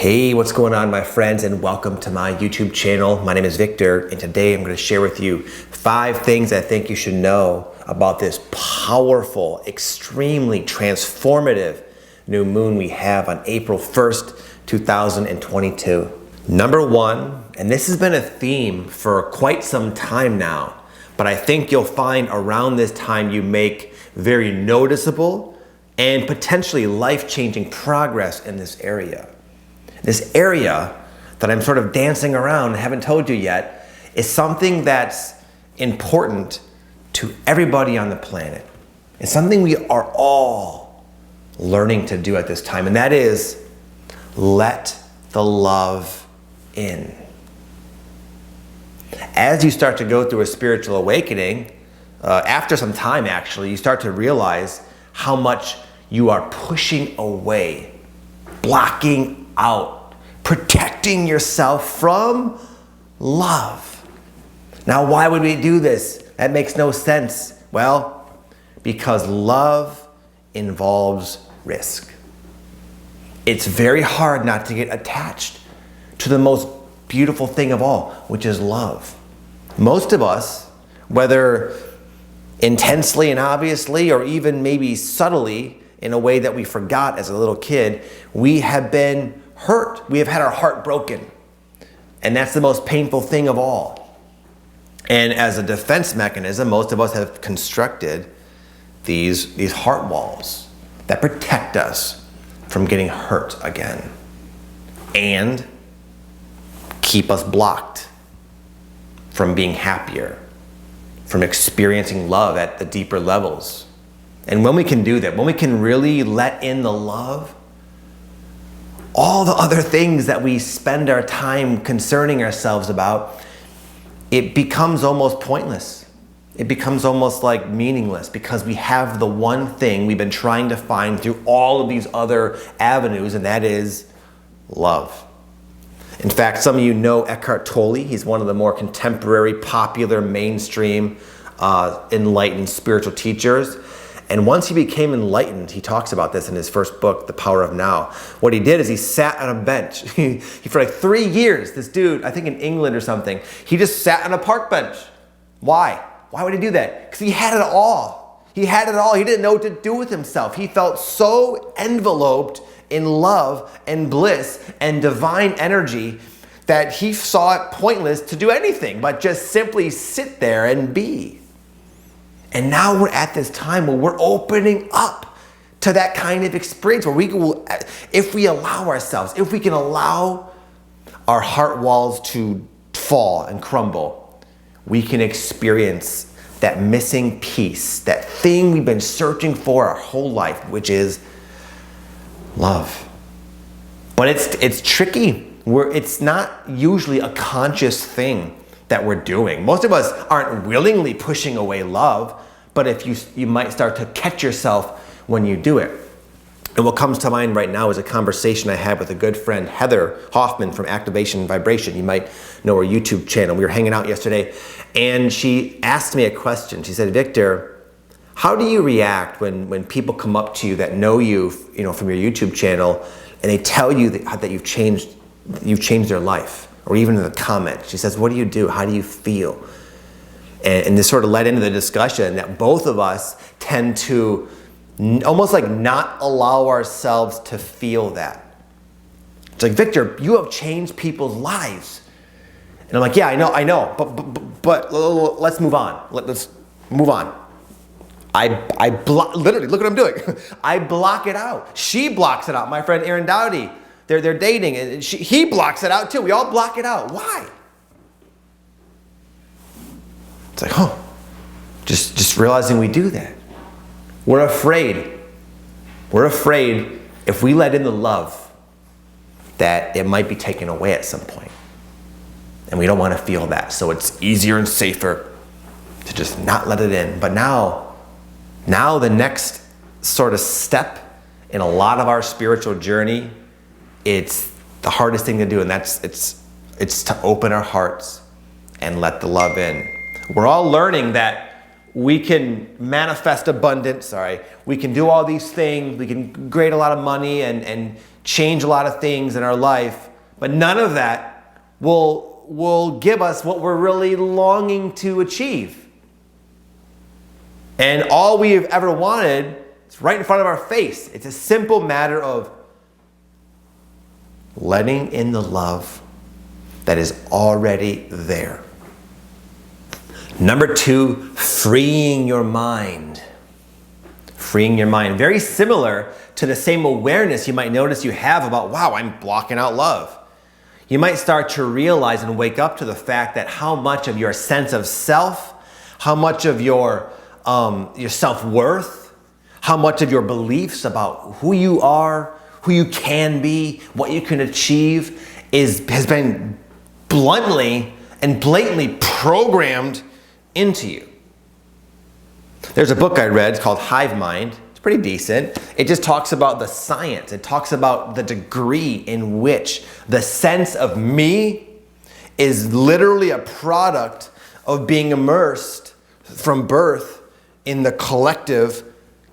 Hey, what's going on, my friends, and welcome to my YouTube channel. My name is Victor, and today I'm going to share with you 5 things I think you should know about this powerful, extremely transformative new moon we have on April 1st, 2022. Number 1, and this has been a theme for quite some time now, but I think you'll find around this time you make very noticeable and potentially life-changing progress in this area. This area that I'm sort of dancing around and haven't told you yet is something that's important to everybody on the planet. It's something we are all learning to do at this time, and that is let the love in. As you start to go through a spiritual awakening, after some time actually, you start to realize how much you are pushing away, blocking out, protecting yourself from love. Now, why would we do this? That makes no sense. Well, because love involves risk. It's very hard not to get attached to the most beautiful thing of all, which is love. Most of us, whether intensely and obviously, or even maybe subtly in a way that we forgot as a little kid, we have been hurt. We have had our heart broken. And that's the most painful thing of all. And as a defense mechanism, most of us have constructed these heart walls that protect us from getting hurt again and keep us blocked from being happier, from experiencing love at the deeper levels. And when we can do that, when we can really let in the love, all the other things that we spend our time concerning ourselves about, it becomes almost pointless. It becomes almost like meaningless because we have the one thing we've been trying to find through all of these other avenues, and that is love. In fact, some of you know Eckhart Tolle. He's one of the more contemporary, popular, mainstream, enlightened spiritual teachers. And once he became enlightened, he talks about this in his first book, The Power of Now. What he did is he sat on a bench. For like 3 years, this dude, I think in England or something, he just sat on a park bench. Why? Why would he do that? Because he had it all. He had it all. He didn't know what to do with himself. He felt so enveloped in love and bliss and divine energy that he saw it pointless to do anything but just simply sit there and be. And now we're at this time where we're opening up to that kind of experience where we will, if we allow ourselves, if we can allow our heart walls to fall and crumble, we can experience that missing piece, that thing we've been searching for our whole life, which is love. But it's tricky. It's not usually a conscious thing that we're doing. Most of us aren't willingly pushing away love, but if you might start to catch yourself when you do it. And what comes to mind right now is a conversation I had with a good friend, Heather Hoffman from Activation Vibration. You might know her YouTube channel. We were hanging out yesterday, and she asked me a question. She said, Victor, how do you react when people come up to you that know you, from your YouTube channel, and they tell you that you've changed their life, or even in the comments? She says, what do you do? How do you feel? And this sort of led into the discussion that both of us tend to almost like not allow ourselves to feel that. It's like, Victor, you have changed people's lives. And I'm like, yeah, I know, but let's move on. Let's move on. Literally, look what I'm doing. I block it out. She blocks it out. My friend Aaron Dowdy, they're dating, and he blocks it out too. We all block it out. Why? It's like, just realizing we do that. We're afraid. We're afraid if we let in the love that it might be taken away at some point. And we don't want to feel that. So it's easier and safer to just not let it in. But now the next sort of step in a lot of our spiritual journey, it's the hardest thing to do, and it's to open our hearts and let the love in. We're all learning that we can manifest abundance, we can do all these things, we can create a lot of money and change a lot of things in our life, but none of that will give us what we're really longing to achieve. And all we have ever wanted is right in front of our face. It's a simple matter of letting in the love that is already there. Number 2, freeing your mind. Freeing your mind. Very similar to the same awareness you might notice you have about, wow, I'm blocking out love. You might start to realize and wake up to the fact that how much of your sense of self, how much of your self-worth, how much of your beliefs about who you are, who you can be, what you can achieve has been bluntly and blatantly programmed into you. There's a book I read called Hive Mind. It's pretty decent. It just talks about the science. It talks about the degree in which the sense of me is literally a product of being immersed from birth in the collective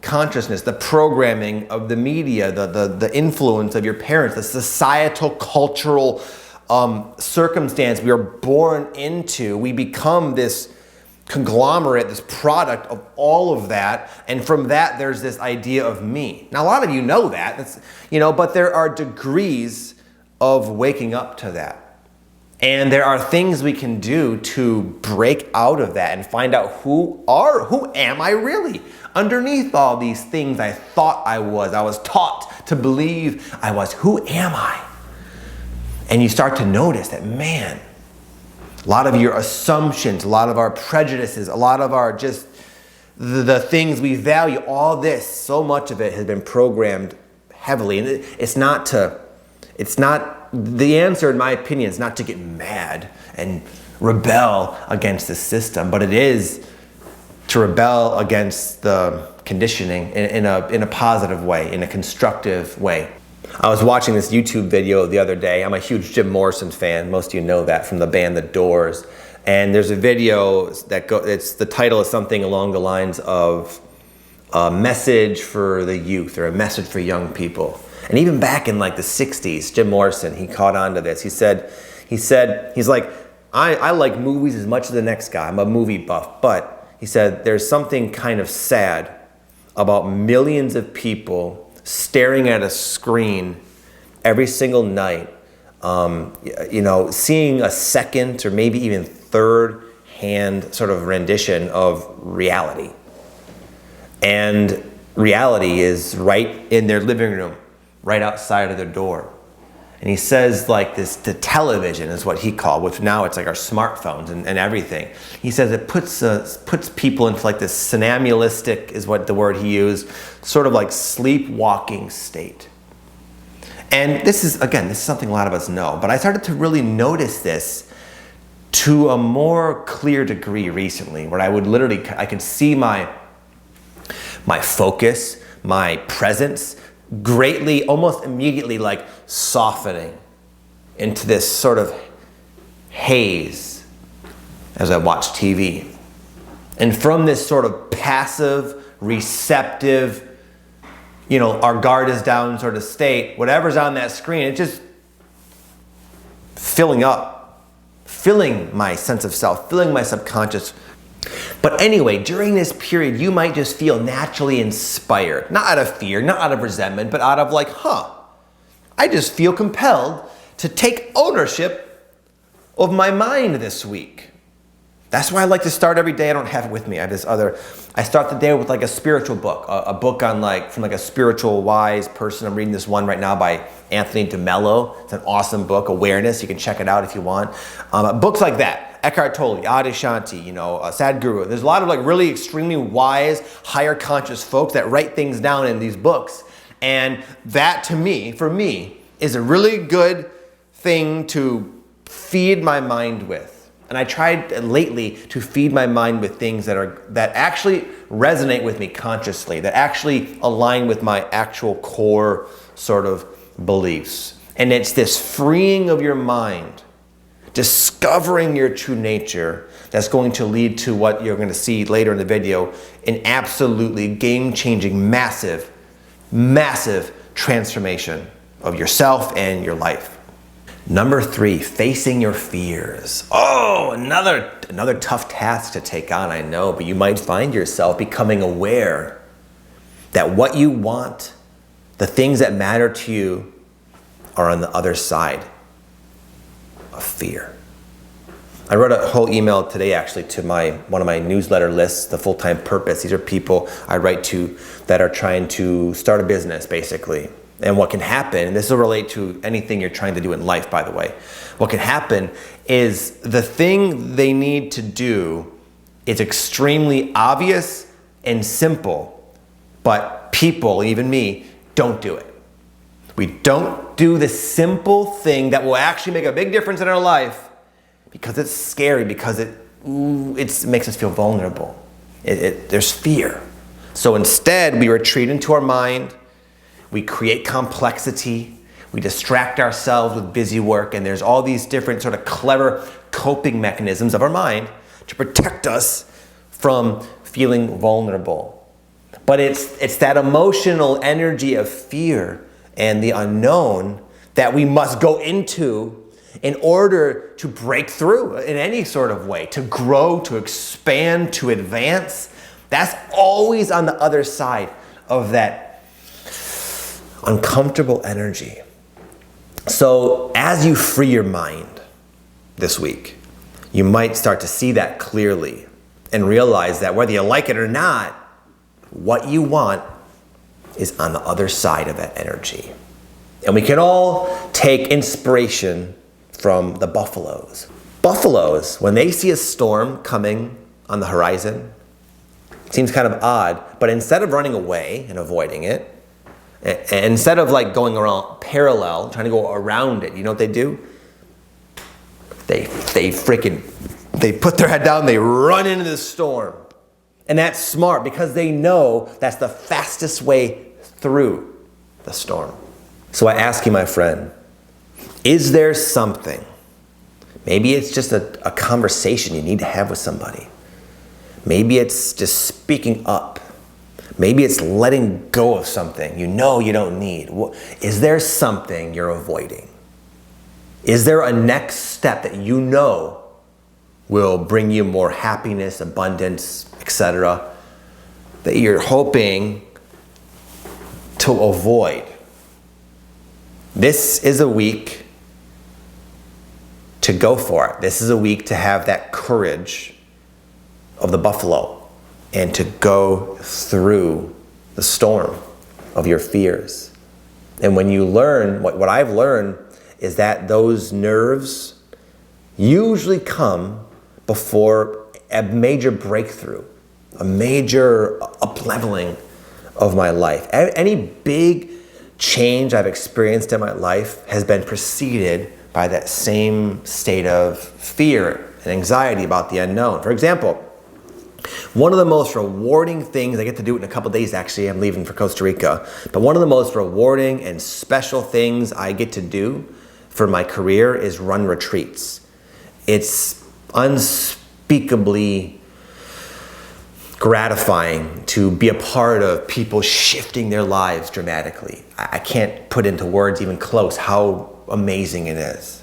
consciousness, the programming of the media, the influence of your parents, the societal, cultural circumstance we are born into. We become this conglomerate, this product of all of that, and from that there's this idea of me. Now a lot of you know that, but there are degrees of waking up to that. And there are things we can do to break out of that and find out who am I really? Underneath all these things I thought I was taught to believe I was, who am I? And you start to notice that, man, a lot of your assumptions, a lot of our prejudices, a lot of our just the things we value, all this, so much of it has been programmed heavily. And it's not, the answer in my opinion is not to get mad and rebel against the system, but it is to rebel against the conditioning in a positive way, in a constructive way. I was watching this YouTube video the other day. I'm a huge Jim Morrison fan. Most of you know that from the band The Doors. And there's a video the title is something along the lines of a message for the youth or a message for young people. And even back in like the 60s, Jim Morrison, he caught on to this. He's like, I like movies as much as the next guy. I'm a movie buff. But he said, there's something kind of sad about millions of people staring at a screen every single night, seeing a second or maybe even third hand sort of rendition of reality. And reality is right in their living room, right outside of their door. And he says like this, the television is what he called, which now it's like our smartphones and everything. He says it puts people into like this somnambulistic, is what the word he used, sort of like sleepwalking state. And this is something a lot of us know, but I started to really notice this to a more clear degree recently, where I could see my focus, my presence, greatly, almost immediately like softening into this sort of haze as I watch TV. And from this sort of passive, receptive, our guard is down sort of state, whatever's on that screen, it's just filling my sense of self, filling my subconscious. But anyway, during this period, you might just feel naturally inspired, not out of fear, not out of resentment, but out of like, I just feel compelled to take ownership of my mind this week. That's why I like to start every day. I don't have it with me. I start the day with like a spiritual book, a book on from a spiritual wise person. I'm reading this one right now by Anthony DeMello. It's an awesome book, Awareness. You can check it out if you want. Books like that. Eckhart Tolle, Adi Shanti, Sadhguru. There's a lot of like really extremely wise, higher conscious folks that write things down in these books. And that for me, is a really good thing to feed my mind with. And I tried lately to feed my mind with things that actually resonate with me consciously, that actually align with my actual core sort of beliefs. And it's this freeing of your mind discovering your true nature, that's going to lead to what you're going to see later in the video, an absolutely game-changing, massive, massive transformation of yourself and your life. Number 3, facing your fears. Oh, another tough task to take on, I know, but you might find yourself becoming aware that what you want, the things that matter to you, are on the other side of fear. I wrote a whole email today actually to one of my newsletter lists, the Full-Time Purpose. These are people I write to that are trying to start a business basically. And what can happen, and this will relate to anything you're trying to do in life, by the way. What can happen is the thing they need to do is extremely obvious and simple, but people, even me, don't do it. We don't do the simple thing that will actually make a big difference in our life because it's scary, because it makes us feel vulnerable. There's fear. So instead, we retreat into our mind. We create complexity, we distract ourselves with busy work, and there's all these different sort of clever coping mechanisms of our mind to protect us from feeling vulnerable. But it's that emotional energy of fear and the unknown that we must go into in order to break through in any sort of way, to grow, to expand, to advance. That's always on the other side of that uncomfortable energy. So as you free your mind this week, you might start to see that clearly and realize that whether you like it or not, what you want is on the other side of that energy. And we can all take inspiration from the buffaloes. Buffaloes, when they see a storm coming on the horizon, it seems kind of odd, but instead of running away and avoiding it, and instead of like going around parallel, trying to go around it, you know what they do? They put their head down, they run into the storm. And that's smart because they know that's the fastest way through the storm. So I ask you, my friend, is there something, maybe it's just a conversation you need to have with somebody. Maybe it's just speaking up. Maybe it's letting go of something you know you don't need. Is there something you're avoiding? Is there a next step that you know will bring you more happiness, abundance, etc., that you're hoping to avoid? This is a week to go for it. This is a week to have that courage of the buffalo and to go through the storm of your fears. And when you learn, what I've learned is that those nerves usually come before a major breakthrough, a major up-leveling of my life. Any big change I've experienced in my life has been preceded by that same state of fear and anxiety about the unknown. For example, one of the most rewarding things, I get to do it in a couple days actually, I'm leaving for Costa Rica, but one of the most rewarding and special things I get to do for my career is run retreats. It's unspeakably gratifying to be a part of people shifting their lives dramatically. I can't put into words even close how amazing it is.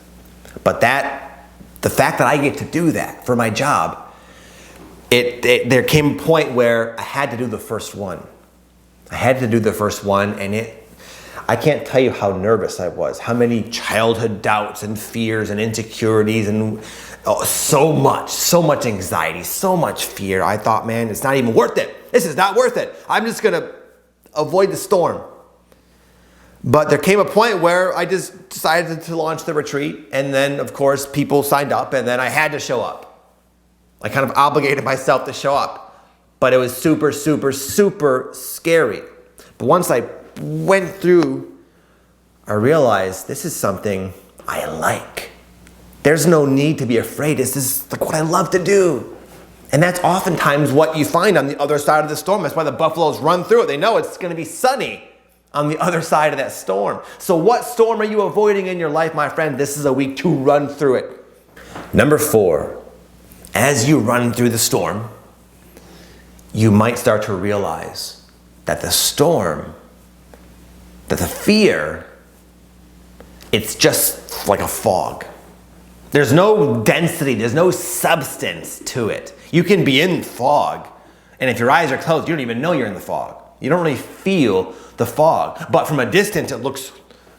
But the fact that I get to do that for my job, there came a point where I had to do the first one. And I can't tell you how nervous I was, how many childhood doubts and fears and insecurities and so much anxiety, so much fear. I thought, man, it's not even worth it. This is not worth it. I'm just gonna avoid the storm. But there came a point where I just decided to launch the retreat, and then of course people signed up, and then I had to show up. I kind of obligated myself to show up, but it was super, super, super scary. But once I went through, I realized this is something I like. There's no need to be afraid. This is like what I love to do. And that's oftentimes what you find on the other side of the storm. That's why the buffaloes run through it. They know it's going to be sunny on the other side of that storm. So what storm are you avoiding in your life, my friend? This is a week to run through it. Number 4, as you run through the storm, you might start to realize that the storm, that the fear, it's just like a fog. There's no density, there's no substance to it. You can be in fog, and if your eyes are closed, you don't even know you're in the fog. You don't really feel the fog. But from a distance, it looks,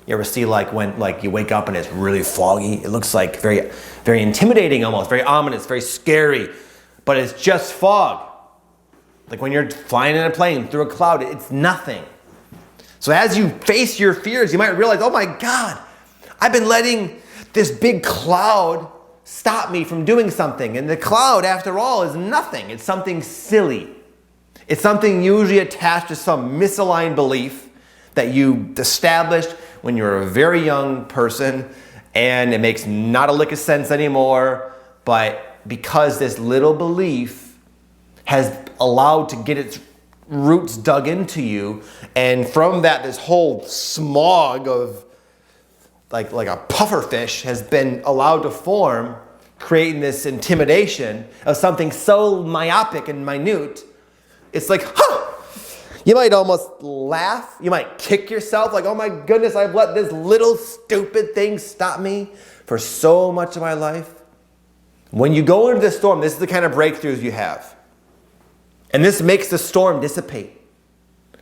you ever see like when you wake up and it's really foggy? It looks like very, very intimidating almost, very ominous, very scary. But it's just fog. Like when you're flying in a plane through a cloud, it's nothing. So as you face your fears, you might realize, oh my God, I've been letting this big cloud stop me from doing something. And the cloud, after all, is nothing. It's something silly. It's something usually attached to some misaligned belief that you established when you were a very young person, and it makes not a lick of sense anymore. But because this little belief has allowed to get its roots dug into you, and from that, this whole smog of like a pufferfish has been allowed to form, creating this intimidation of something so myopic and minute. It's like, huh! You might almost laugh. You might kick yourself like, oh my goodness, I've let this little stupid thing stop me for so much of my life. When you go into the storm, this is the kind of breakthroughs you have. And this makes the storm dissipate.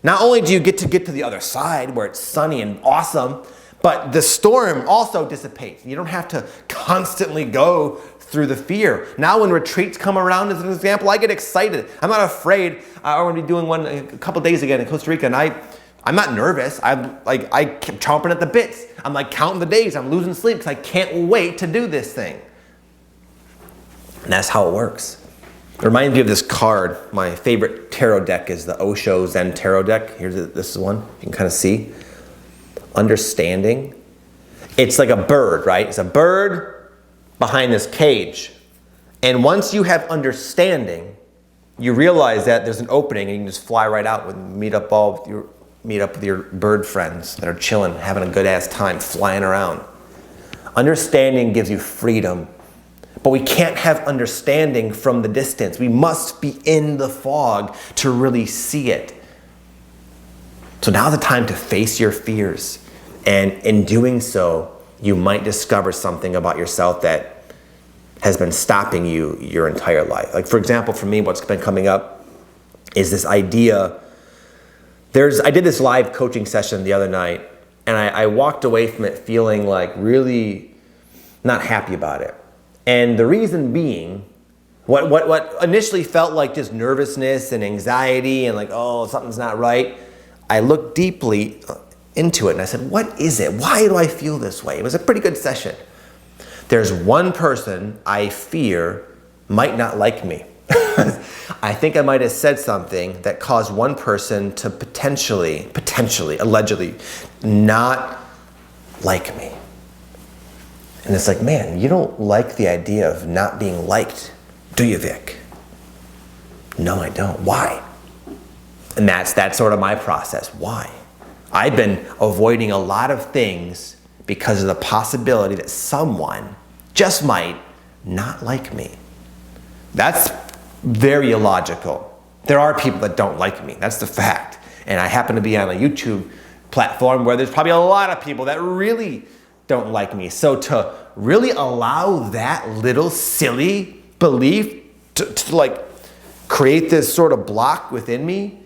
Not only do you get to the other side where it's sunny and awesome, but the storm also dissipates. You don't have to constantly go through the fear. Now when retreats come around, as an example, I get excited. I'm not afraid. I'm going to be doing one a couple days again in Costa Rica, and I'm not nervous. I kept chomping at the bits. I'm like counting the days. I'm losing sleep because I can't wait to do this thing. And that's how it works. It reminds me of this card. My favorite tarot deck is the Osho Zen Tarot deck. This is one. You can kind of see. Understanding. It's like a bird, right? It's a bird behind this cage. And once you have understanding, you realize that there's an opening and you can just fly right out and meet up with your bird friends that are chilling, having a good ass time, flying around. Understanding gives you freedom. But we can't have understanding from the distance. We must be in the fog to really see it. So now's the time to face your fears. And in doing so, you might discover something about yourself that has been stopping you your entire life. Like, for example, for me, what's been coming up is this idea. I did this live coaching session the other night, and I walked away from it feeling like really not happy about it. And the reason being, what initially felt like just nervousness and anxiety and like, oh, something's not right, I looked deeply into it and I said, what is it? Why do I feel this way? It was a pretty good session. There's one person I fear might not like me. I think I might have said something that caused one person to potentially, allegedly, not like me. And it's like, man, you don't like the idea of not being liked, do you, Vic? No, I don't. Why? And that's sort of my process. Why? I've been avoiding a lot of things because of the possibility that someone just might not like me. That's very illogical. There are people that don't like me. That's the fact. And I happen to be on a YouTube platform where there's probably a lot of people that really don't like me. So to really allow that little silly belief to like create this sort of block within me,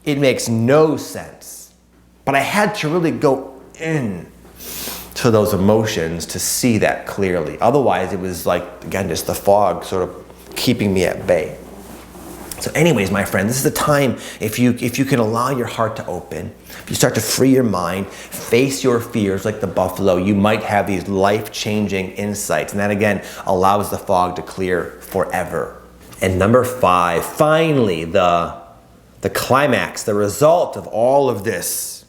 it makes no sense. But I had to really go in to those emotions to see that clearly. Otherwise, it was like, again, just the fog sort of keeping me at bay. So anyways, my friend, this is the time, if you can allow your heart to open, if you start to free your mind, face your fears like the buffalo, you might have these life-changing insights. And that, again, allows the fog to clear forever. And number 5, finally, the climax, the result of all of this.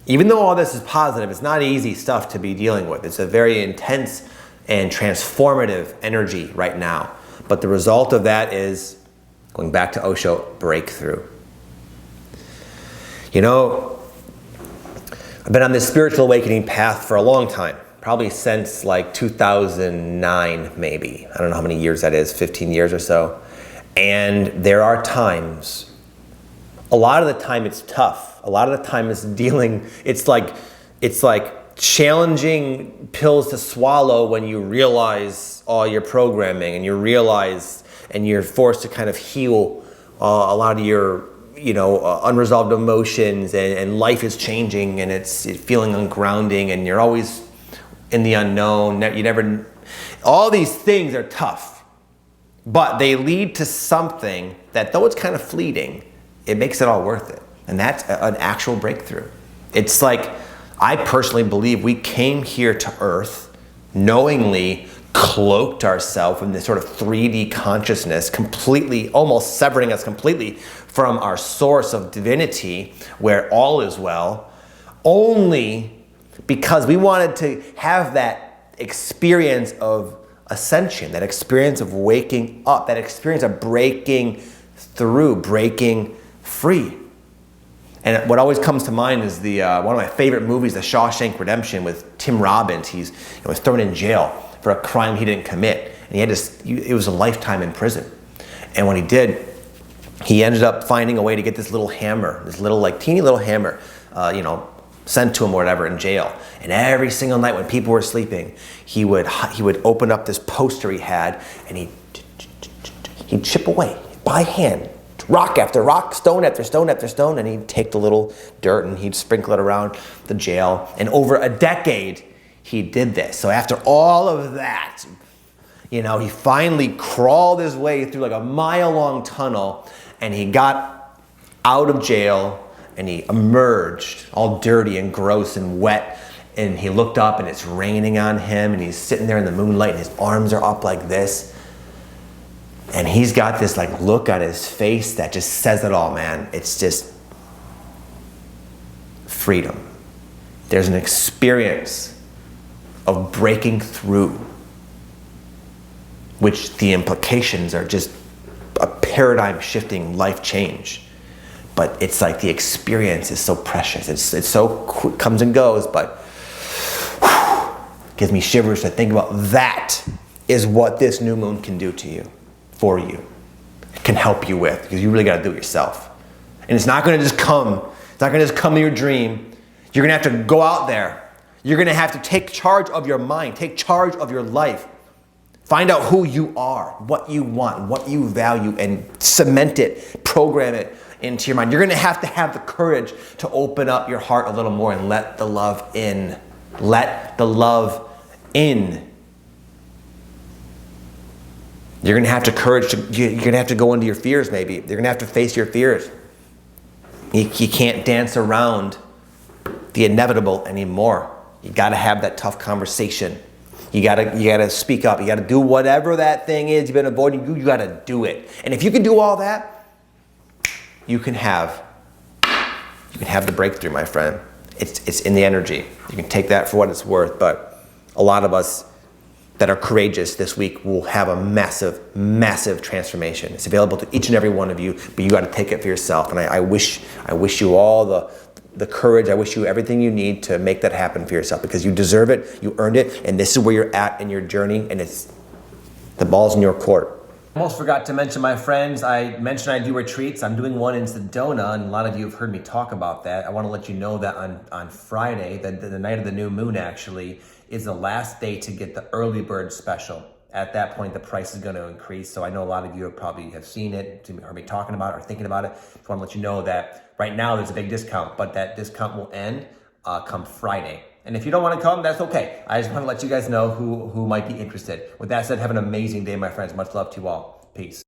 Even though all this is positive, it's not easy stuff to be dealing with. It's a very intense and transformative energy right now. But the result of that is, going back to Osho, breakthrough. You know, I've been on this spiritual awakening path for a long time, probably since like 2009, maybe. I don't know how many years that is, 15 years or so. And there are times, a lot of the time it's tough. A lot of the time it's like challenging pills to swallow when you realize all your programming and you're forced to kind of heal a lot of your unresolved emotions, and life is changing and it's feeling ungrounding and you're always in the unknown. All these things are tough, but they lead to something that, though it's kind of fleeting, it makes it all worth it. And that's an actual breakthrough. It's like, I personally believe we came here to Earth knowingly cloaked ourselves in this sort of 3D consciousness, completely, almost severing us completely from our source of divinity, where all is well, only because we wanted to have that experience of ascension, that experience of waking up, that experience of breaking through, breaking free. And what always comes to mind is the one of my favorite movies, The Shawshank Redemption, with Tim Robbins. He was thrown in jail for a crime he didn't commit, and it was a lifetime in prison. And when he did, he ended up finding a way to get this little hammer, this little teeny little hammer, sent to him or whatever in jail. And every single night when people were sleeping, he would open up this poster he had, and he'd chip away by hand, rock after rock, stone after stone after stone, and he'd take the little dirt and he'd sprinkle it around the jail. And over a decade, he did this. So after all of that, he finally crawled his way through like a mile-long tunnel, and he got out of jail, and he emerged all dirty and gross and wet, and he looked up and it's raining on him, and he's sitting there in the moonlight and his arms are up like this. And he's got this look on his face that just says it all, man. It's just freedom. There's an experience of breaking through, which the implications are just a paradigm shifting life change. But it's like the experience is so precious. It's so quick, comes and goes, but gives me shivers to think about. That is what this new moon can do to you, for you. It can help you with, because you really got to do it yourself. And it's not going to just come. It's not going to just come in your dream. You're going to have to go out there. You're going to have to take charge of your mind, take charge of your life. Find out who you are, what you want, what you value, and cement it, program it into your mind. You're going to have the courage to open up your heart a little more and let the love in. Let the love in. You're going to have you're going to have to go into your fears maybe. You're going to have to face your fears. You can't dance around the inevitable anymore. You got to have that tough conversation. You gotta speak up. You gotta do whatever that thing is you've been avoiding. You gotta do it. And if you can do all that, you can have the breakthrough, my friend. It's in the energy. You can take that for what it's worth. But a lot of us that are courageous this week will have a massive, massive transformation. It's available to each and every one of you, but you got to take it for yourself. And I wish you all the courage. I wish you everything you need to make that happen for yourself, because you deserve it, you earned it, and this is where you're at in your journey, and the ball's in your court. Almost forgot to mention, my friends, I mentioned I do retreats. I'm doing one in Sedona, and a lot of you have heard me talk about that. I want to let you know that on Friday, the night of the new moon actually, is the last day to get the early bird special. At that point, the price is going to increase. So I know a lot of you probably have seen it, heard me talking about it or thinking about it. Just want to let you know that right now there's a big discount, but that discount will end come Friday. And if you don't want to come, that's okay. I just want to let you guys know who might be interested. With that said, have an amazing day, my friends. Much love to you all. Peace.